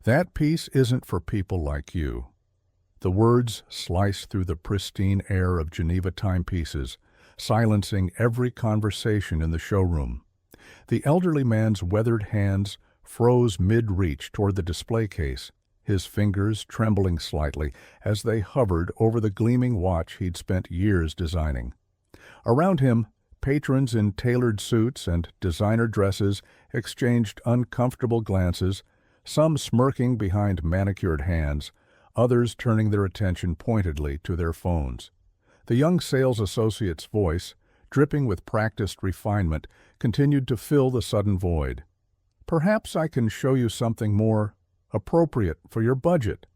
That piece isn't for people like you. The words slice through the pristine air of Geneva timepieces, silencing every conversation in the showroom. The elderly man's weathered hands froze mid-reach toward the display case, his fingers trembling slightly as they hovered over the gleaming watch he'd spent years designing. Around him, patrons in tailored suits and designer dresses exchanged uncomfortable glances, some smirking behind manicured hands, others turning their attention pointedly to their phones. The young sales associate's voice, dripping with practiced refinement, continued to fill the sudden void. "Perhaps I can show you something more appropriate for your budget."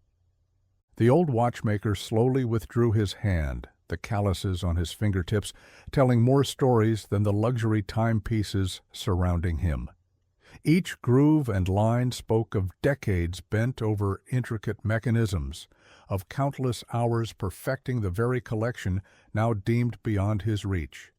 The old watchmaker slowly withdrew his hand, the calluses on his fingertips telling more stories than the luxury timepieces surrounding him. Each groove and line spoke of decades bent over intricate mechanisms, of countless hours perfecting the very collection now deemed beyond his reach.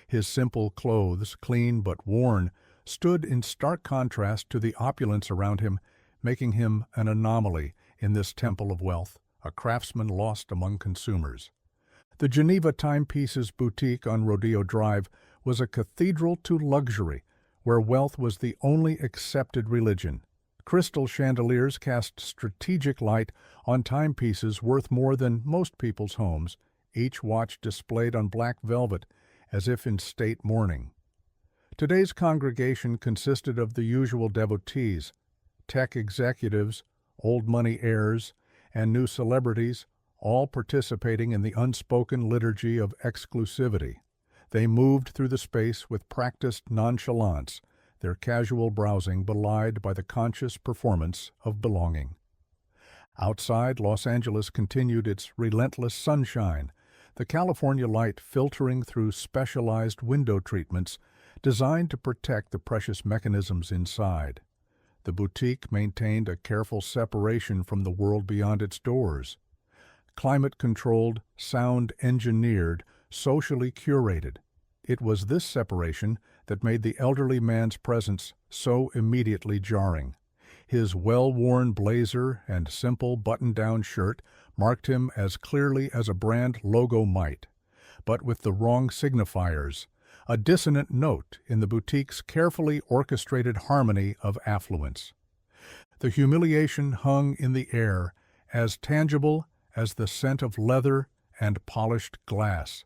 His simple clothes, clean but worn, stood in stark contrast to the opulence around him, making him an anomaly in this temple of wealth, a craftsman lost among consumers. The Geneva Timepieces boutique on Rodeo Drive was a cathedral to luxury, where wealth was the only accepted religion. Crystal chandeliers cast strategic light on timepieces worth more than most people's homes, each watch displayed on black velvet as if in state mourning. Today's congregation consisted of the usual devotees, tech executives, old money heirs, and new celebrities, all participating in the unspoken liturgy of exclusivity. They moved through the space with practiced nonchalance, their casual browsing belied by the conscious performance of belonging. Outside, Los Angeles continued its relentless sunshine, the California light filtering through specialized window treatments designed to protect the precious mechanisms inside. The boutique maintained a careful separation from the world beyond its doors. Climate-controlled, sound-engineered, socially curated. It was this separation that made the elderly man's presence so immediately jarring. His well-worn blazer and simple button-down shirt marked him as clearly as a brand logo might, but with the wrong signifiers, a dissonant note in the boutique's carefully orchestrated harmony of affluence. The humiliation hung in the air, as tangible as the scent of leather and polished glass.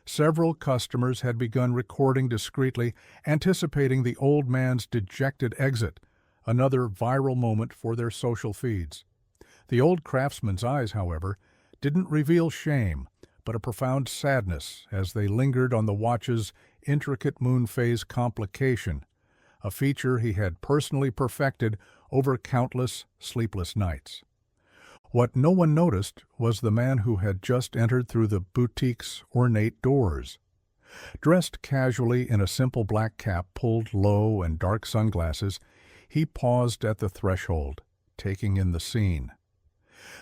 Several customers had begun recording discreetly, anticipating the old man's dejected exit, another viral moment for their social feeds. The old craftsman's eyes, however, didn't reveal shame, but a profound sadness as they lingered on the watch's intricate moon phase complication, a feature he had personally perfected over countless sleepless nights. What no one noticed was the man who had just entered through the boutique's ornate doors. Dressed casually in a simple black cap pulled low and dark sunglasses, he paused at the threshold, taking in the scene.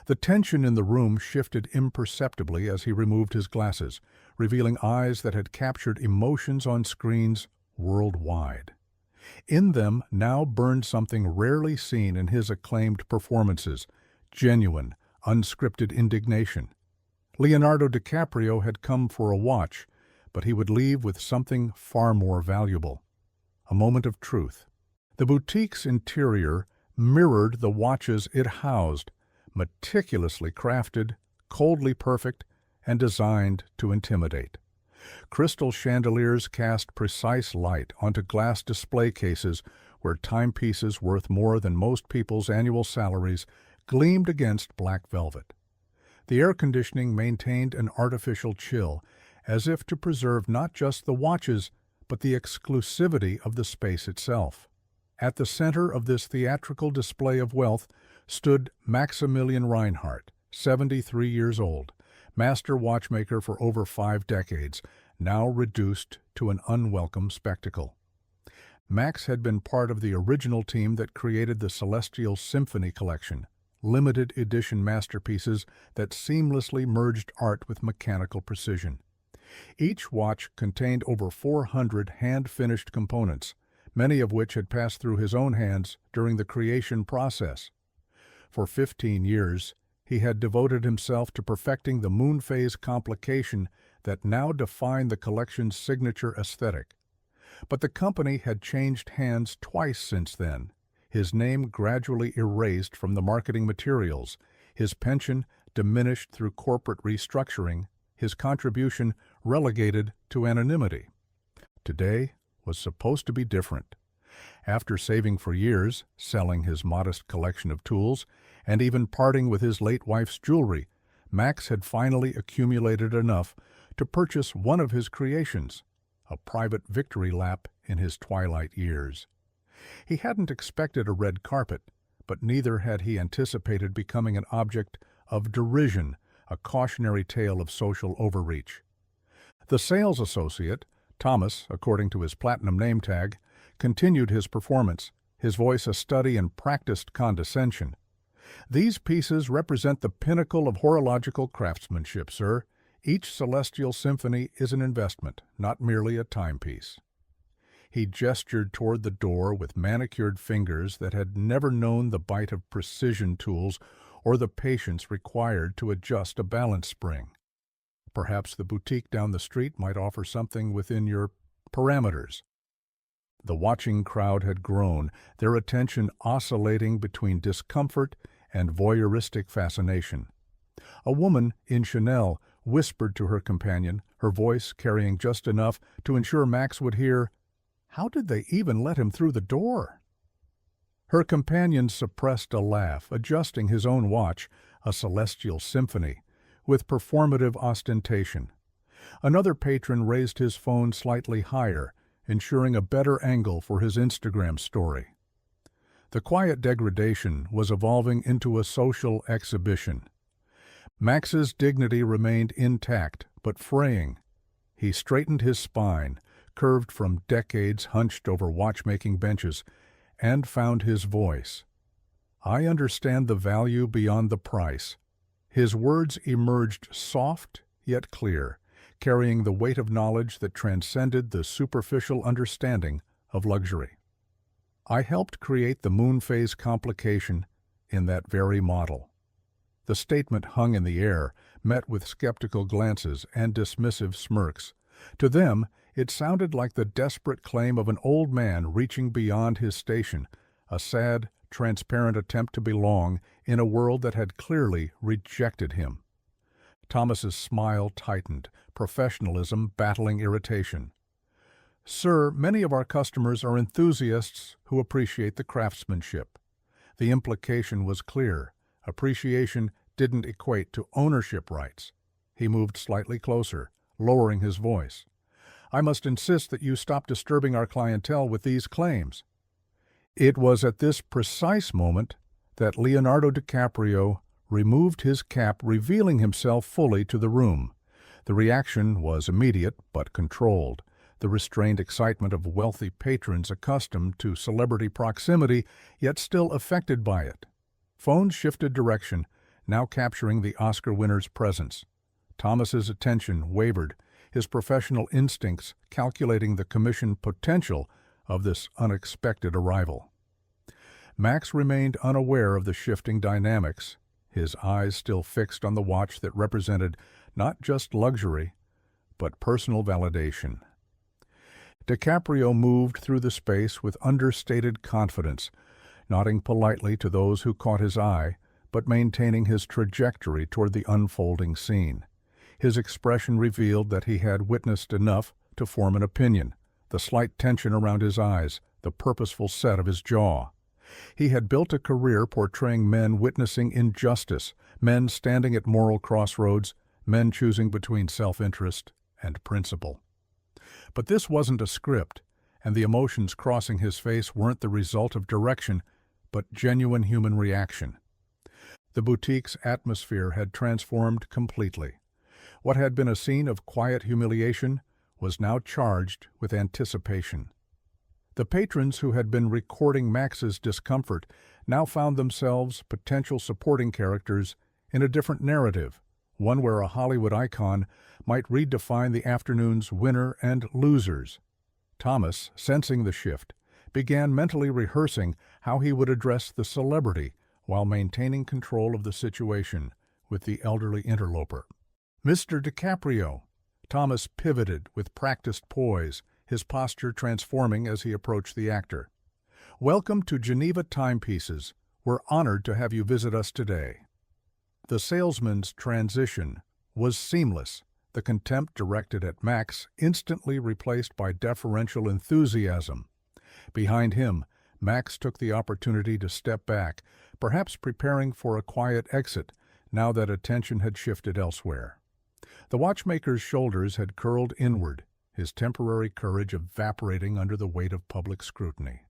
The tension in the room shifted imperceptibly as he removed his glasses, revealing eyes that had captured emotions on screens worldwide. In them now burned something rarely seen in his acclaimed performances, genuine, unscripted indignation. Leonardo DiCaprio had come for a watch, but he would leave with something far more valuable. A moment of truth. The boutique's interior mirrored the watches it housed, meticulously crafted, coldly perfect, and designed to intimidate. Crystal chandeliers cast precise light onto glass display cases where timepieces worth more than most people's annual salaries gleamed against black velvet. The air conditioning maintained an artificial chill, as if to preserve not just the watches, but the exclusivity of the space itself. At the center of this theatrical display of wealth stood Maximilian Reinhardt, 73 years old, master watchmaker for over 5 decades, now reduced to an unwelcome spectacle. Max had been part of the original team that created the Celestial Symphony Collection, limited edition masterpieces that seamlessly merged art with mechanical precision. Each watch contained over 400 hand-finished components, many of which had passed through his own hands during the creation process. For 15 years, he had devoted himself to perfecting the moon phase complication that now defined the collection's signature aesthetic. But the company had changed hands twice since then, his name gradually erased from the marketing materials, his pension diminished through corporate restructuring, his contribution relegated to anonymity. Today was supposed to be different. After saving for years, selling his modest collection of tools, and even parting with his late wife's jewelry, Max had finally accumulated enough to purchase one of his creations, a private victory lap in his twilight years. He hadn't expected a red carpet, but neither had he anticipated becoming an object of derision, a cautionary tale of social overreach. The sales associate, Thomas, according to his platinum name tag, continued his performance, his voice a study in practiced condescension. "These pieces represent the pinnacle of horological craftsmanship, sir. Each celestial symphony is an investment, not merely a timepiece." He gestured toward the door with manicured fingers that had never known the bite of precision tools or the patience required to adjust a balance spring. "Perhaps the boutique down the street might offer something within your parameters." The watching crowd had grown, their attention oscillating between discomfort and voyeuristic fascination. A woman in Chanel whispered to her companion, her voice carrying just enough to ensure Max would hear, "How did they even let him through the door?" Her companion suppressed a laugh, adjusting his own watch, a celestial symphony, with performative ostentation. Another patron raised his phone slightly higher, ensuring a better angle for his Instagram story. The quiet degradation was evolving into a social exhibition. Max's dignity remained intact, but fraying. He straightened his spine, curved from decades hunched over watchmaking benches, and found his voice. "I understand the value beyond the price." His words emerged soft yet clear, carrying the weight of knowledge that transcended the superficial understanding of luxury. "I helped create the moon phase complication in that very model." The statement hung in the air, met with skeptical glances and dismissive smirks. To them, it sounded like the desperate claim of an old man reaching beyond his station, a sad, transparent attempt to belong in a world that had clearly rejected him. Thomas's smile tightened, professionalism battling irritation. "Sir, many of our customers are enthusiasts who appreciate the craftsmanship." The implication was clear. Appreciation didn't equate to ownership rights. He moved slightly closer, lowering his voice. "I must insist that you stop disturbing our clientele with these claims." It was at this precise moment that Leonardo DiCaprio removed his cap, revealing himself fully to the room. The reaction was immediate but controlled, the restrained excitement of wealthy patrons accustomed to celebrity proximity, yet still affected by it. Phones shifted direction, now capturing the Oscar winner's presence. Thomas's attention wavered, his professional instincts calculating the commission potential of this unexpected arrival. Max remained unaware of the shifting dynamics, his eyes still fixed on the watch that represented not just luxury, but personal validation. DiCaprio moved through the space with understated confidence, nodding politely to those who caught his eye, but maintaining his trajectory toward the unfolding scene. His expression revealed that he had witnessed enough to form an opinion, the slight tension around his eyes, the purposeful set of his jaw. He had built a career portraying men witnessing injustice, men standing at moral crossroads, men choosing between self-interest and principle. But this wasn't a script, and the emotions crossing his face weren't the result of direction, but genuine human reaction. The boutique's atmosphere had transformed completely. What had been a scene of quiet humiliation was now charged with anticipation. The patrons who had been recording Max's discomfort now found themselves potential supporting characters in a different narrative, one where a Hollywood icon might redefine the afternoon's winner and losers. Thomas, sensing the shift, began mentally rehearsing how he would address the celebrity, while maintaining control of the situation with the elderly interloper. "Mr. DiCaprio!" Thomas pivoted with practiced poise, his posture transforming as he approached the actor. "Welcome to Geneva Timepieces. We're honored to have you visit us today." The salesman's transition was seamless, the contempt directed at Max instantly replaced by deferential enthusiasm. Behind him, Max took the opportunity to step back, perhaps preparing for a quiet exit now that attention had shifted elsewhere. The watchmaker's shoulders had curled inward, his temporary courage evaporating under the weight of public scrutiny.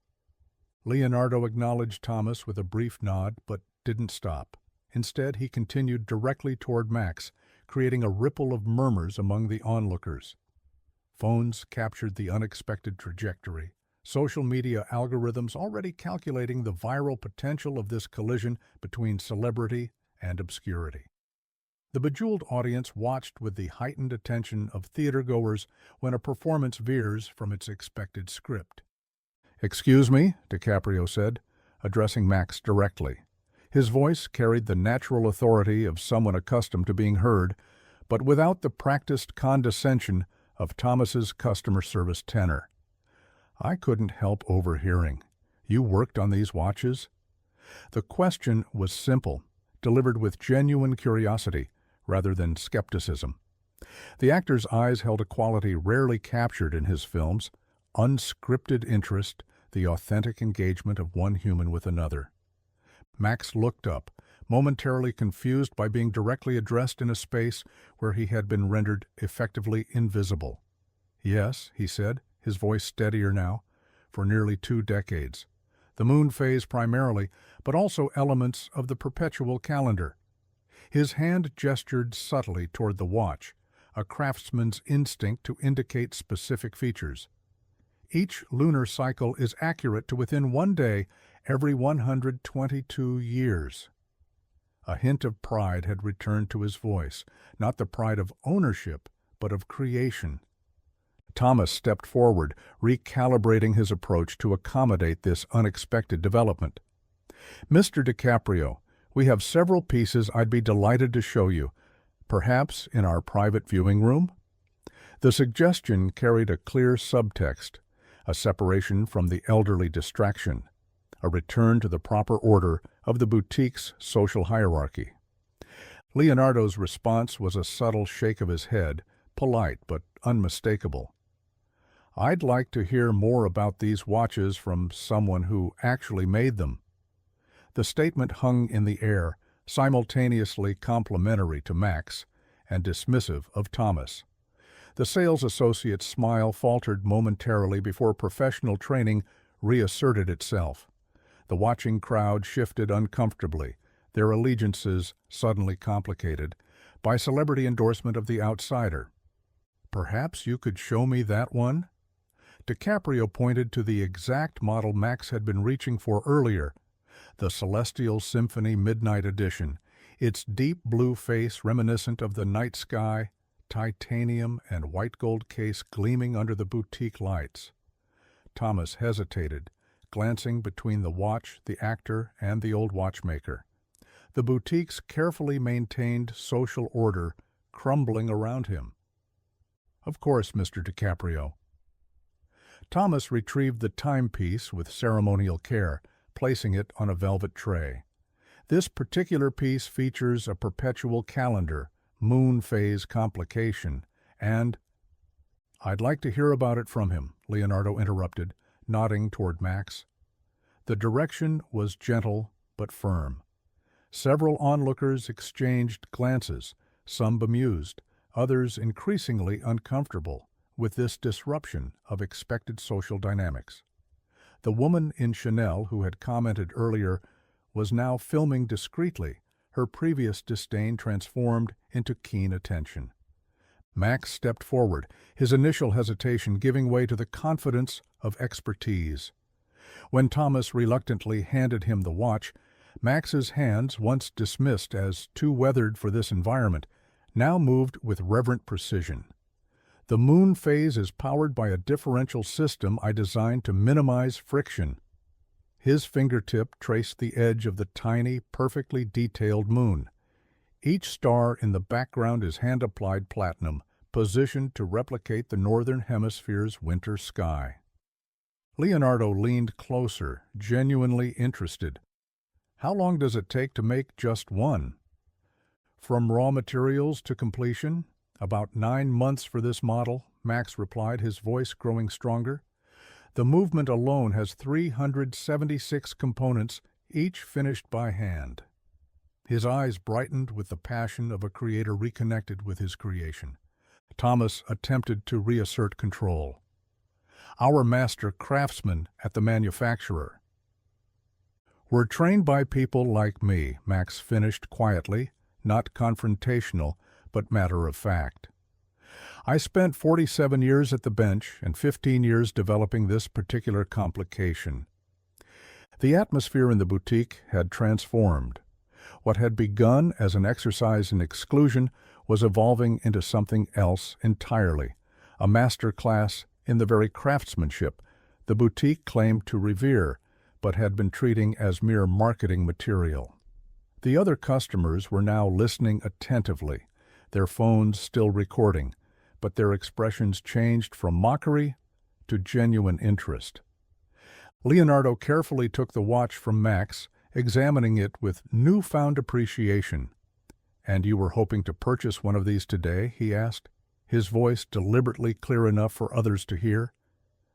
Leonardo acknowledged Thomas with a brief nod, but didn't stop. Instead, he continued directly toward Max, creating a ripple of murmurs among the onlookers. Phones captured the unexpected trajectory, social media algorithms already calculating the viral potential of this collision between celebrity and obscurity. The bejeweled audience watched with the heightened attention of theatergoers when a performance veers from its expected script. "Excuse me," DiCaprio said, addressing Max directly. His voice carried the natural authority of someone accustomed to being heard, but without the practiced condescension of Thomas's customer service tenor. "I couldn't help overhearing. You worked on these watches?" The question was simple, delivered with genuine curiosity rather than skepticism. The actor's eyes held a quality rarely captured in his films: unscripted interest, the authentic engagement of one human with another. Max looked up, momentarily confused by being directly addressed in a space where he had been rendered effectively invisible. "Yes," he said, his voice steadier now, "for nearly 2 decades. The moon phase primarily, but also elements of the perpetual calendar." His hand gestured subtly toward the watch, a craftsman's instinct to indicate specific features. "Each lunar cycle is accurate to within 1 day every 122 years. A hint of pride had returned to his voice, not the pride of ownership, but of creation. Thomas stepped forward, recalibrating his approach to accommodate this unexpected development. "Mr. DiCaprio, we have several pieces I'd be delighted to show you, perhaps in our private viewing room?" The suggestion carried a clear subtext, a separation from the elderly distraction, a return to the proper order of the boutique's social hierarchy. Leonardo's response was a subtle shake of his head, polite but unmistakable. "I'd like to hear more about these watches from someone who actually made them." The statement hung in the air, simultaneously complimentary to Max and dismissive of Thomas. The sales associate's smile faltered momentarily before professional training reasserted itself. The watching crowd shifted uncomfortably, their allegiances suddenly complicated by celebrity endorsement of the outsider. "Perhaps you could show me that one?" DiCaprio pointed to the exact model Max had been reaching for earlier, the Celestial Symphony Midnight Edition, its deep blue face reminiscent of the night sky, titanium and white gold case gleaming under the boutique lights. Thomas hesitated, glancing between the watch, the actor, and the old watchmaker. The boutique's carefully maintained social order crumbling around him. "Of course, Mr. DiCaprio." Thomas retrieved the timepiece with ceremonial care, placing it on a velvet tray. This particular piece features a perpetual calendar, moon phase complication, and— "I'd like to hear about it from him," Leonardo interrupted, nodding toward Max. The direction was gentle but firm. Several onlookers exchanged glances, some bemused, others increasingly uncomfortable with this disruption of expected social dynamics. The woman in Chanel who had commented earlier was now filming discreetly, her previous disdain transformed into keen attention. Max stepped forward, his initial hesitation giving way to the confidence of expertise. When Thomas reluctantly handed him the watch, Max's hands, once dismissed as too weathered for this environment, now moved with reverent precision. "The moon phase is powered by a differential system I designed to minimize friction." His fingertip traced the edge of the tiny, perfectly detailed moon. Each star in the background is hand-applied platinum, positioned to replicate the northern hemisphere's winter sky. Leonardo leaned closer, genuinely interested. "How long does it take to make just one?" "From raw materials to completion, about 9 months for this model," Max replied, his voice growing stronger. "The movement alone has 376 components, each finished by hand." His eyes brightened with the passion of a creator reconnected with his creation. Thomas attempted to reassert control. "Our master craftsmen at the manufacturer." "We're trained by people like me," Max finished quietly, not confrontational, but matter-of-fact. "I spent 47 years at the bench and 15 years developing this particular complication." The atmosphere in the boutique had transformed. What had begun as an exercise in exclusion was evolving into something else entirely, a master class in the very craftsmanship the boutique claimed to revere, but had been treating as mere marketing material. The other customers were now listening attentively, their phones still recording, but their expressions changed from mockery to genuine interest. Leonardo carefully took the watch from Max, examining it with newfound appreciation. "And you were hoping to purchase one of these today?" he asked, his voice deliberately clear enough for others to hear.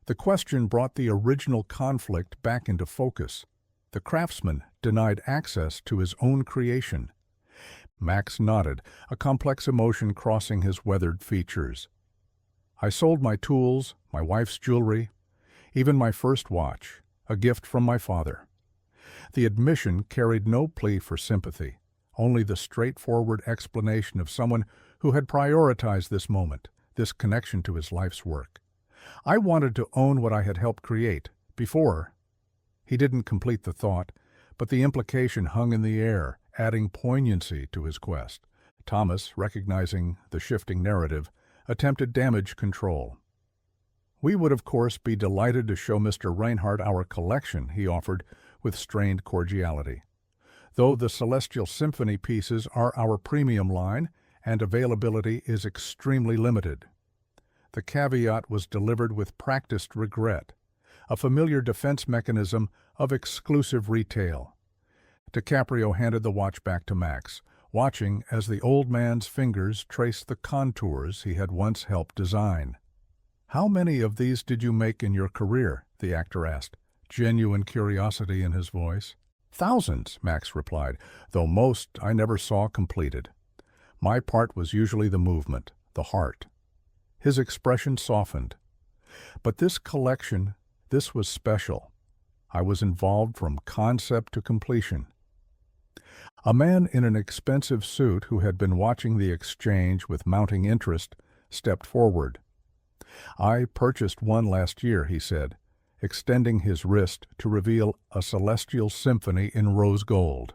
The question brought the original conflict back into focus. The craftsman denied access to his own creation. Max nodded, a complex emotion crossing his weathered features. "I sold my tools, my wife's jewelry, even my first watch, a gift from my father." The admission carried no plea for sympathy, only the straightforward explanation of someone who had prioritized this moment, this connection to his life's work. "I wanted to own what I had helped create, before." He didn't complete the thought, but the implication hung in the air, adding poignancy to his quest. Thomas, recognizing the shifting narrative, attempted damage control. "We would of course be delighted to show Mr. Reinhardt our collection," he offered with strained cordiality. "Though the Celestial Symphony pieces are our premium line, and availability is extremely limited." The caveat was delivered with practiced regret, a familiar defense mechanism of exclusive retail. DiCaprio handed the watch back to Max, watching as the old man's fingers traced the contours he had once helped design. "How many of these did you make in your career?" the actor asked, genuine curiosity in his voice. "Thousands," Max replied, "though most I never saw completed. My part was usually the movement, the heart." His expression softened. "But this collection, this was special. I was involved from concept to completion." A man in an expensive suit who had been watching the exchange with mounting interest stepped forward. "I purchased one last year," he said, extending his wrist to reveal a Celestial Symphony in rose gold.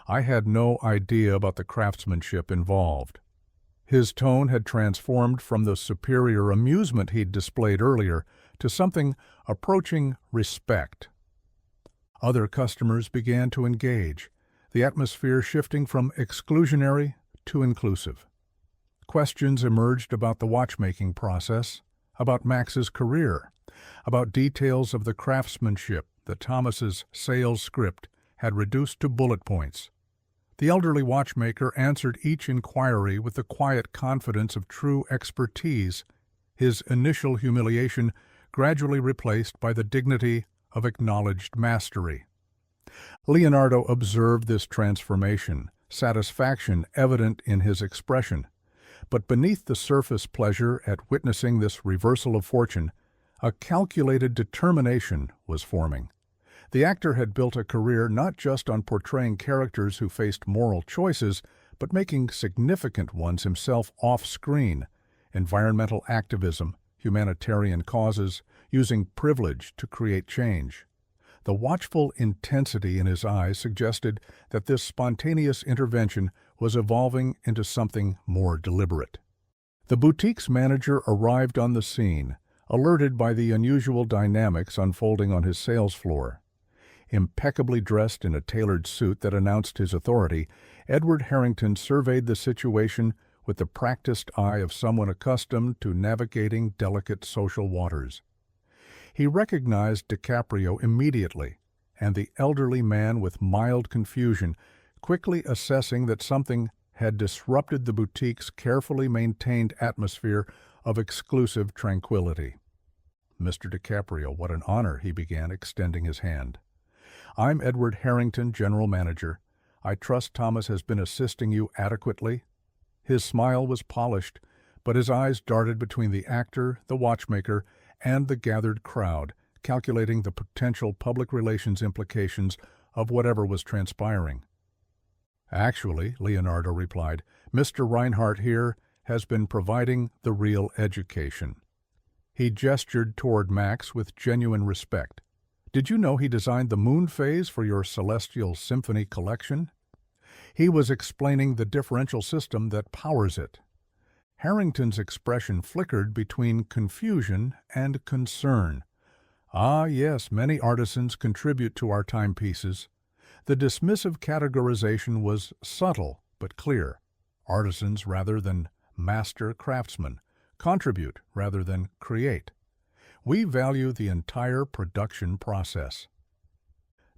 "I had no idea about the craftsmanship involved." His tone had transformed from the superior amusement he'd displayed earlier to something approaching respect. Other customers began to engage, the atmosphere shifting from exclusionary to inclusive. Questions emerged about the watchmaking process, about Max's career, about details of the craftsmanship that Thomas's sales script had reduced to bullet points. The elderly watchmaker answered each inquiry with the quiet confidence of true expertise, his initial humiliation gradually replaced by the dignity of acknowledged mastery. Leonardo observed this transformation, satisfaction evident in his expression. But beneath the surface pleasure at witnessing this reversal of fortune, a calculated determination was forming. The actor had built a career not just on portraying characters who faced moral choices, but making significant ones himself off-screen: environmental activism, humanitarian causes, using privilege to create change. The watchful intensity in his eyes suggested that this spontaneous intervention was evolving into something more deliberate. The boutique's manager arrived on the scene, alerted by the unusual dynamics unfolding on his sales floor. Impeccably dressed in a tailored suit that announced his authority, Edward Harrington surveyed the situation with the practiced eye of someone accustomed to navigating delicate social waters. He recognized DiCaprio immediately, and the elderly man with mild confusion, quickly assessing that something had disrupted the boutique's carefully maintained atmosphere of exclusive tranquility. "Mr. DiCaprio, what an honor," he began, extending his hand. "I'm Edward Harrington, General Manager. I trust Thomas has been assisting you adequately." His smile was polished, but his eyes darted between the actor, the watchmaker, and the gathered crowd, calculating the potential public relations implications of whatever was transpiring. "Actually," Leonardo replied, "Mr. Reinhardt here has been providing the real education." He gestured toward Max with genuine respect. "Did you know he designed the moon phase for your Celestial Symphony collection?" He was explaining the differential system that powers it. Harrington's expression flickered between confusion and concern. "Ah, yes, many artisans contribute to our timepieces." The dismissive categorization was subtle but clear. Artisans rather than master craftsmen, contribute rather than create. We value the entire production process.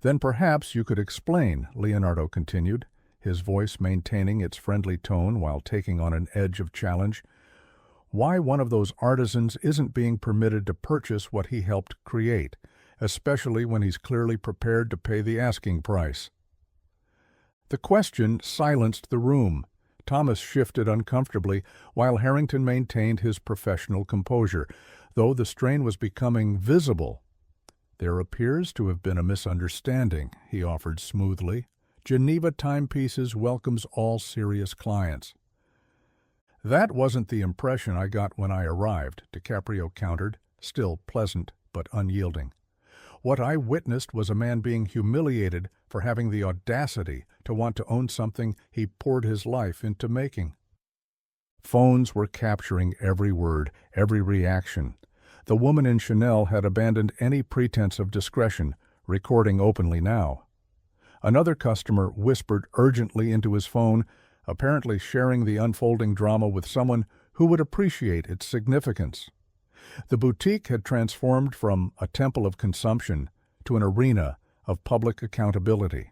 "Then perhaps you could explain," Leonardo continued, his voice maintaining its friendly tone while taking on an edge of challenge, "why one of those artisans isn't being permitted to purchase what he helped create, especially when he's clearly prepared to pay the asking price." The question silenced the room. Thomas shifted uncomfortably, while Harrington maintained his professional composure, though the strain was becoming visible. "There appears to have been a misunderstanding," he offered smoothly. "Geneva Timepieces welcomes all serious clients." "That wasn't the impression I got when I arrived," DiCaprio countered, still pleasant but unyielding. "What I witnessed was a man being humiliated for having the audacity to want to own something he poured his life into making." Phones were capturing every word, every reaction. The woman in Chanel had abandoned any pretense of discretion, recording openly now. Another customer whispered urgently into his phone, apparently sharing the unfolding drama with someone who would appreciate its significance. The boutique had transformed from a temple of consumption to an arena of public accountability.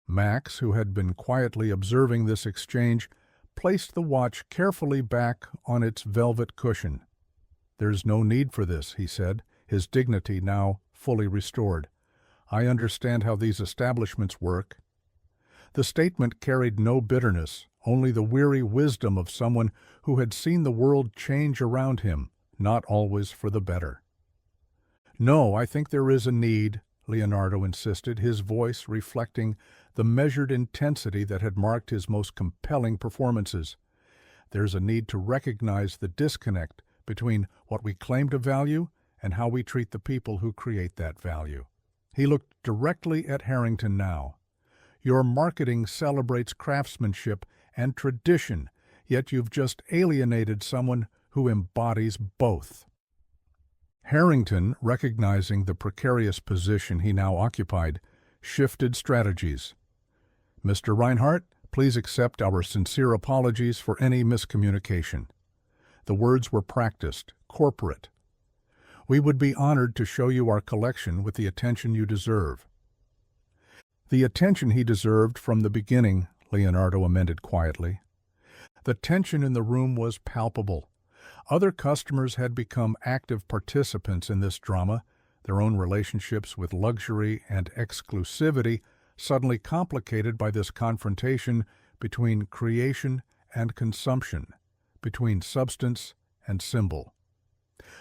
Max, who had been quietly observing this exchange, placed the watch carefully back on its velvet cushion. "There's no need for this," he said, his dignity now fully restored. "I understand how these establishments work." The statement carried no bitterness, only the weary wisdom of someone who had seen the world change around him, not always for the better. "No, I think there is a need," Leonardo insisted, his voice reflecting the measured intensity that had marked his most compelling performances. "There's a need to recognize the disconnect between what we claim to value and how we treat the people who create that value." He looked directly at Harrington now. "Your marketing celebrates craftsmanship and tradition, yet you've just alienated someone who embodies both." Harrington, recognizing the precarious position he now occupied, shifted strategies. "Mr. Reinhardt, please accept our sincere apologies for any miscommunication." The words were practiced, corporate. "We would be honored to show you our collection with the attention you deserve." "The attention he deserved from the beginning," Leonardo amended quietly. The tension in the room was palpable. Other customers had become active participants in this drama, their own relationships with luxury and exclusivity suddenly complicated by this confrontation between creation and consumption, between substance and symbol.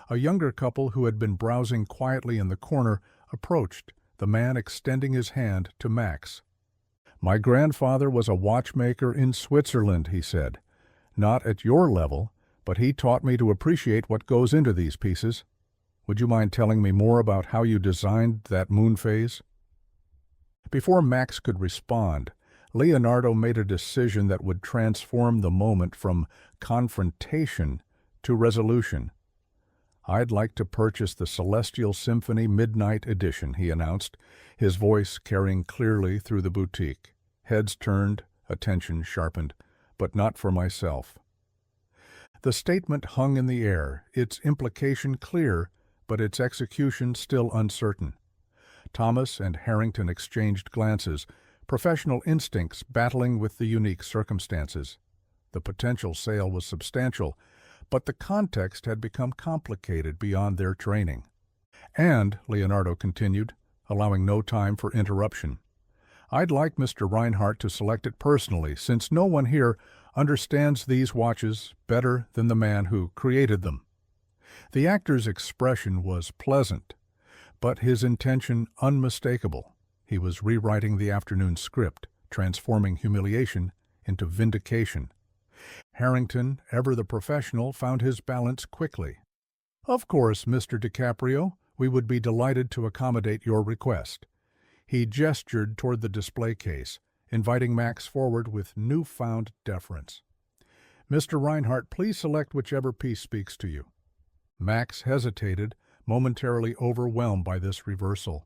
A younger couple who had been browsing quietly in the corner approached, the man extending his hand to Max. "My grandfather was a watchmaker in Switzerland," he said. "Not at your level, but he taught me to appreciate what goes into these pieces. Would you mind telling me more about how you designed that moon phase?" Before Max could respond, Leonardo made a decision that would transform the moment from confrontation to resolution. "I'd like to purchase the Celestial Symphony Midnight Edition," he announced, his voice carrying clearly through the boutique. Heads turned, attention sharpened, but not for myself. The statement hung in the air, its implication clear, but its execution still uncertain. Thomas and Harrington exchanged glances, professional instincts battling with the unique circumstances. The potential sale was substantial, but the context had become complicated beyond their training. "And," Leonardo continued, allowing no time for interruption, "I'd like Mr. Reinhardt to select it personally, since no one here understands these watches better than the man who created them." The actor's expression was pleasant, but his intention unmistakable. He was rewriting the afternoon script, transforming humiliation into vindication. Harrington, ever the professional, found his balance quickly. "Of course, Mr. DiCaprio, we would be delighted to accommodate your request." He gestured toward the display case, inviting Max forward with newfound deference. "Mr. Reinhardt, please select whichever piece speaks to you." Max hesitated, momentarily overwhelmed by this reversal.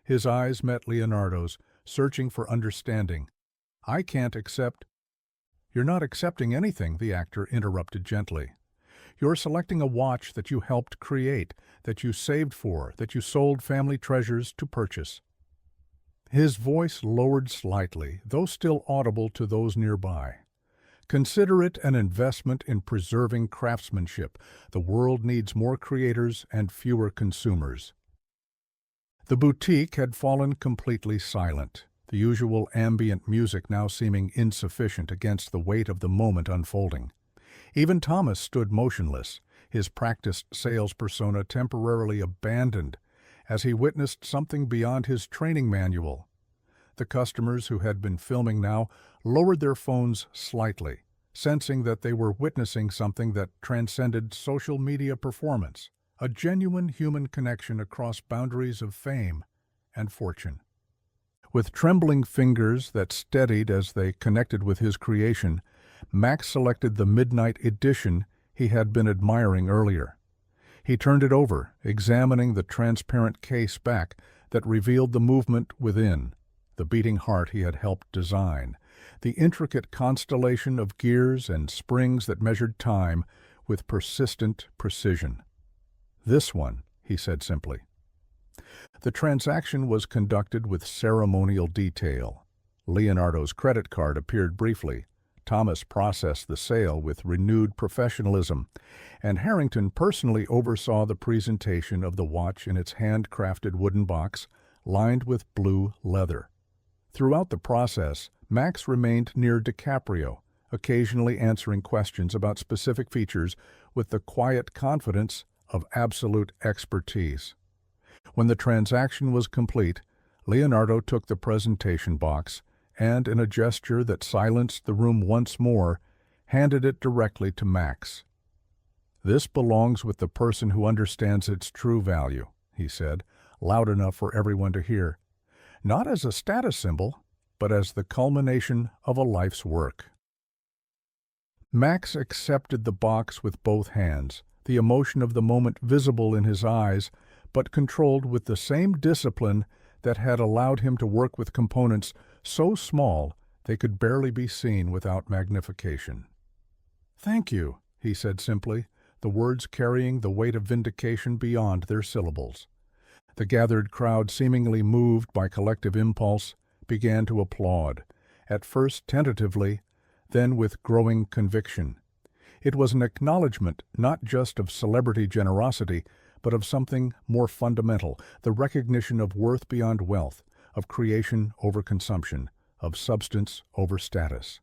His eyes met Leonardo's, searching for understanding. "I can't accept—" "You're not accepting anything," the actor interrupted gently. "You're selecting a watch that you helped create, that you saved for, that you sold family treasures to purchase." His voice lowered slightly, though still audible to those nearby. "Consider it an investment in preserving craftsmanship. The world needs more creators and fewer consumers." The boutique had fallen completely silent, the usual ambient music now seeming insufficient against the weight of the moment unfolding. Even Thomas stood motionless, his practiced sales persona temporarily abandoned, as he witnessed something beyond his training manual. The customers who had been filming now lowered their phones slightly, sensing that they were witnessing something that transcended social media performance, a genuine human connection across boundaries of fame and fortune. With trembling fingers that steadied as they connected with his creation, Max selected the Midnight Edition he had been admiring earlier. He turned it over, examining the transparent case back that revealed the movement within, the beating heart he had helped design, the intricate constellation of gears and springs that measured time with persistent precision. "This one," he said simply. The transaction was conducted with ceremonial detail. Leonardo's credit card appeared briefly. Thomas processed the sale with renewed professionalism, and Harrington personally oversaw the presentation of the watch in its handcrafted wooden box, lined with blue leather. Throughout the process, Max remained near DiCaprio, occasionally answering questions about specific features with the quiet confidence of absolute expertise. When the transaction was complete, Leonardo took the presentation box and, in a gesture that silenced the room once more, handed it directly to Max. "This belongs with the person who understands its true value," he said, loud enough for everyone to hear. "Not as a status symbol, but as the culmination of a life's work." Max accepted the box with both hands, the emotion of the moment visible in his eyes, but controlled with the same discipline that had allowed him to work with components so small they could barely be seen without magnification. "Thank you," he said simply, the words carrying the weight of vindication beyond their syllables. The gathered crowd, seemingly moved by collective impulse, began to applaud, at first tentatively, then with growing conviction. It was an acknowledgement not just of celebrity generosity, but of something more fundamental, the recognition of worth beyond wealth, of creation over consumption, of substance over status.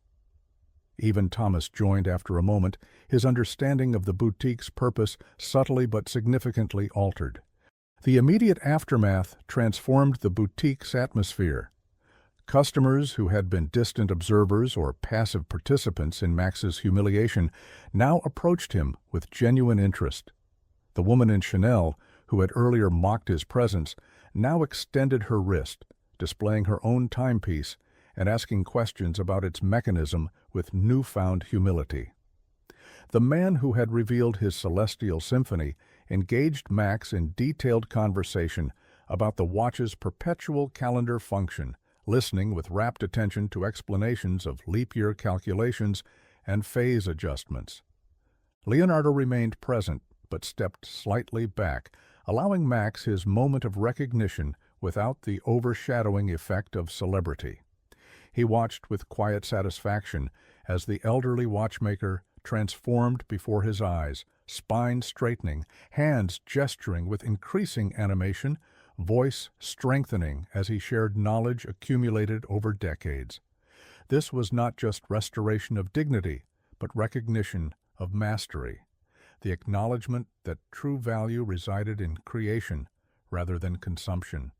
Even Thomas joined after a moment, his understanding of the boutique's purpose subtly but significantly altered. The immediate aftermath transformed the boutique's atmosphere. Customers who had been distant observers or passive participants in Max's humiliation now approached him with genuine interest. The woman in Chanel, who had earlier mocked his presence, now extended her wrist, displaying her own timepiece and asking questions about its mechanism with newfound humility. The man who had revealed his celestial symphony engaged Max in detailed conversation about the watch's perpetual calendar function, listening with rapt attention to explanations of leap year calculations and phase adjustments. Leonardo remained present, but stepped slightly back, allowing Max his moment of recognition without the overshadowing effect of celebrity. He watched with quiet satisfaction as the elderly watchmaker transformed before his eyes, spine straightening, hands gesturing with increasing animation, voice strengthening as he shared knowledge accumulated over decades. This was not just restoration of dignity, but recognition of mastery, the acknowledgement that true value resided in creation rather than consumption.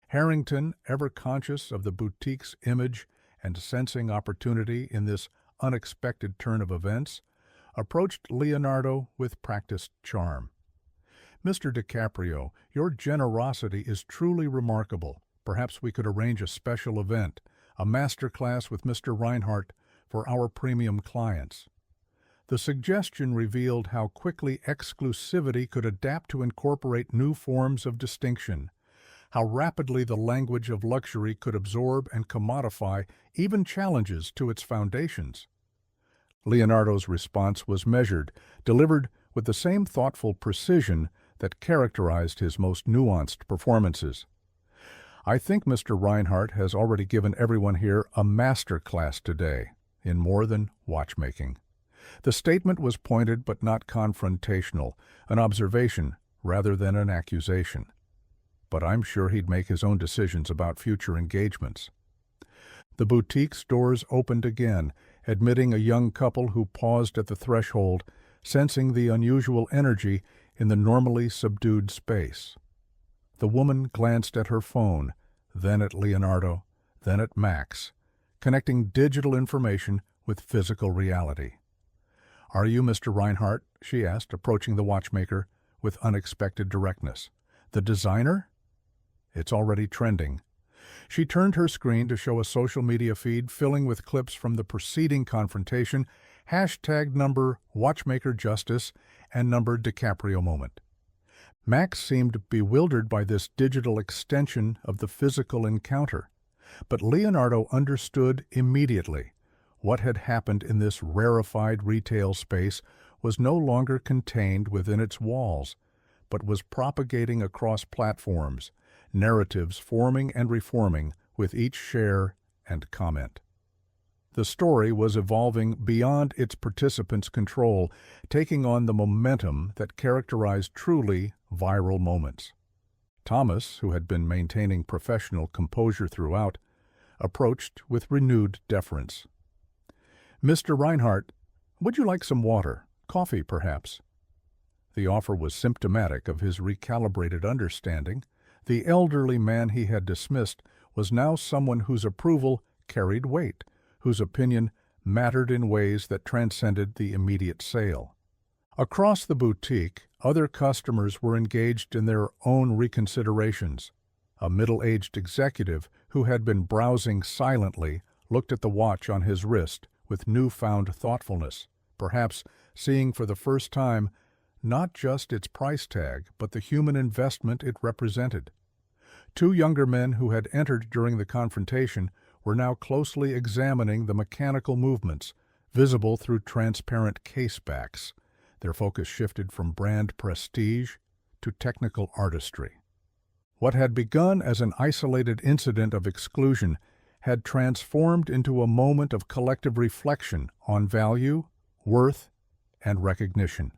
Harrington, ever conscious of the boutique's image and sensing opportunity in this unexpected turn of events, approached Leonardo with practiced charm. "Mr. DiCaprio, your generosity is truly remarkable. Perhaps we could arrange a special event, a master class with Mr. Reinhardt for our premium clients." The suggestion revealed how quickly exclusivity could adapt to incorporate new forms of distinction, how rapidly the language of luxury could absorb and commodify even challenges to its foundations. Leonardo's response was measured, delivered with the same thoughtful precision that characterized his most nuanced performances. "I think Mr. Reinhardt has already given everyone here a master class today in more than watchmaking." The statement was pointed but not confrontational, an observation rather than an accusation. "But I'm sure he'd make his own decisions about future engagements." The boutique's doors opened again, admitting a young couple who paused at the threshold, sensing the unusual energy in the normally subdued space. The woman glanced at her phone, then at Leonardo, then at Max, connecting digital information with physical reality. "Are you Mr. Reinhardt?" she asked, approaching the watchmaker with unexpected directness. "The designer?" "It's already trending." She turned her screen to show a social media feed filling with clips from the preceding confrontation, #number Watchmaker Justice and number DiCaprio moment. Max seemed bewildered by this digital extension of the physical encounter, but Leonardo understood immediately. What had happened in this rarefied retail space was no longer contained within its walls, but was propagating across platforms, narratives forming and reforming with each share and comment. The story was evolving beyond its participants' control, taking on the momentum that characterized truly viral moments. Thomas, who had been maintaining professional composure throughout, approached with renewed deference. "Mr. Reinhardt, would you like some water? Coffee, perhaps?" The offer was symptomatic of his recalibrated understanding. The elderly man he had dismissed was now someone whose approval carried weight, whose opinion mattered in ways that transcended the immediate sale. Across the boutique, other customers were engaged in their own reconsiderations. A middle-aged executive who had been browsing silently looked at the watch on his wrist with newfound thoughtfulness, perhaps seeing for the first time not just its price tag, but the human investment it represented. Two younger men who had entered during the confrontation were now closely examining the mechanical movements, visible through transparent casebacks. Their focus shifted from brand prestige to technical artistry. What had begun as an isolated incident of exclusion had transformed into a moment of collective reflection on value, worth, and recognition.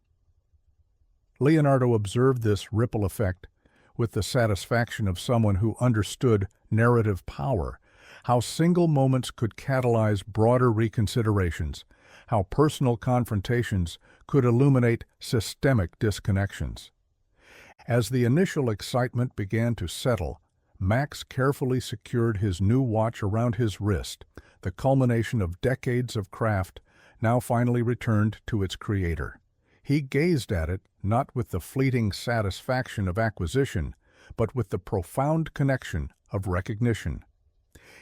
Leonardo observed this ripple effect with the satisfaction of someone who understood narrative power, how single moments could catalyze broader reconsiderations, how personal confrontations could illuminate systemic disconnections. As the initial excitement began to settle, Max carefully secured his new watch around his wrist, the culmination of decades of craft now finally returned to its creator. He gazed at it not with the fleeting satisfaction of acquisition, but with the profound connection of recognition.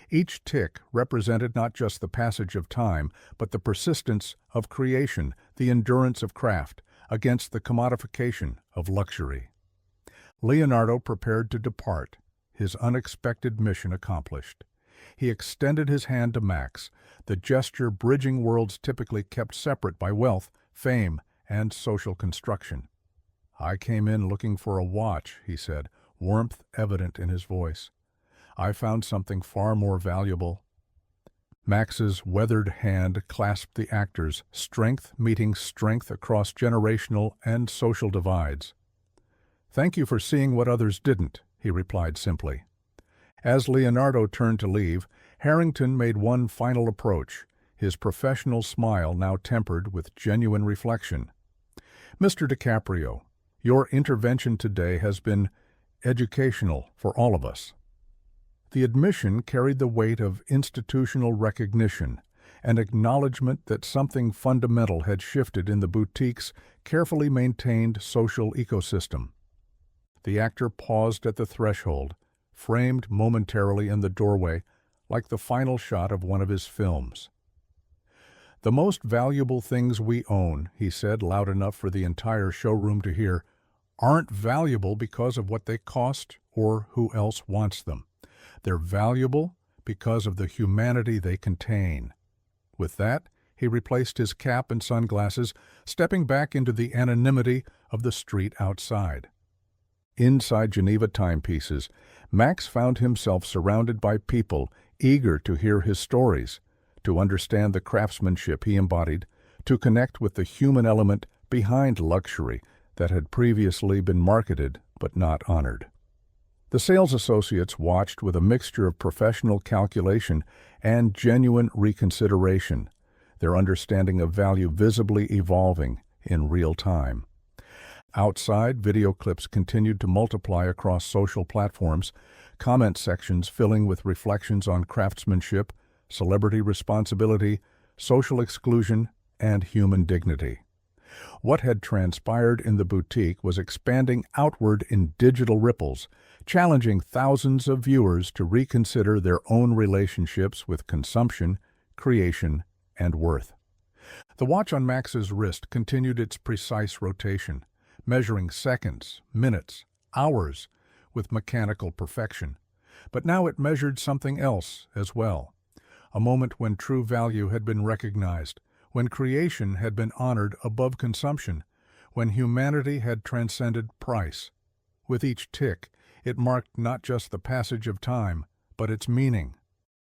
Each tick represented not just the passage of time, but the persistence of creation, the endurance of craft, against the commodification of luxury. Leonardo prepared to depart, his unexpected mission accomplished. He extended his hand to Max, the gesture bridging worlds typically kept separate by wealth, fame, and social construction. "I came in looking for a watch," he said, warmth evident in his voice. "I found something far more valuable." Max's weathered hand clasped the actor's, strength meeting strength across generational and social divides. "Thank you for seeing what others didn't," he replied simply. As Leonardo turned to leave, Harrington made one final approach, his professional smile now tempered with genuine reflection. "Mr. DiCaprio, your intervention today has been educational for all of us." The admission carried the weight of institutional recognition, an acknowledgement that something fundamental had shifted in the boutique's carefully maintained social ecosystem. The actor paused at the threshold, framed momentarily in the doorway like the final shot of one of his films. "The most valuable things we own," he said loud enough for the entire showroom to hear, "aren't valuable because of what they cost or who else wants them. They're valuable because of the humanity they contain." With that, he replaced his cap and sunglasses, stepping back into the anonymity of the street outside. Inside Geneva Timepieces, Max found himself surrounded by people eager to hear his stories, to understand the craftsmanship he embodied, to connect with the human element behind luxury that had previously been marketed but not honored. The sales associates watched with a mixture of professional calculation and genuine reconsideration, their understanding of value visibly evolving in real time. Outside, video clips continued to multiply across social platforms, comment sections filling with reflections on craftsmanship, celebrity responsibility, social exclusion, and human dignity. What had transpired in the boutique was expanding outward in digital ripples, challenging thousands of viewers to reconsider their own relationships with consumption, creation, and worth. The watch on Max's wrist continued its precise rotation, measuring seconds, minutes, hours with mechanical perfection. But now it measured something else as well, a moment when true value had been recognized, when creation had been honored above consumption, when humanity had transcended price. With each tick, it marked not just the passage of time, but its meaning.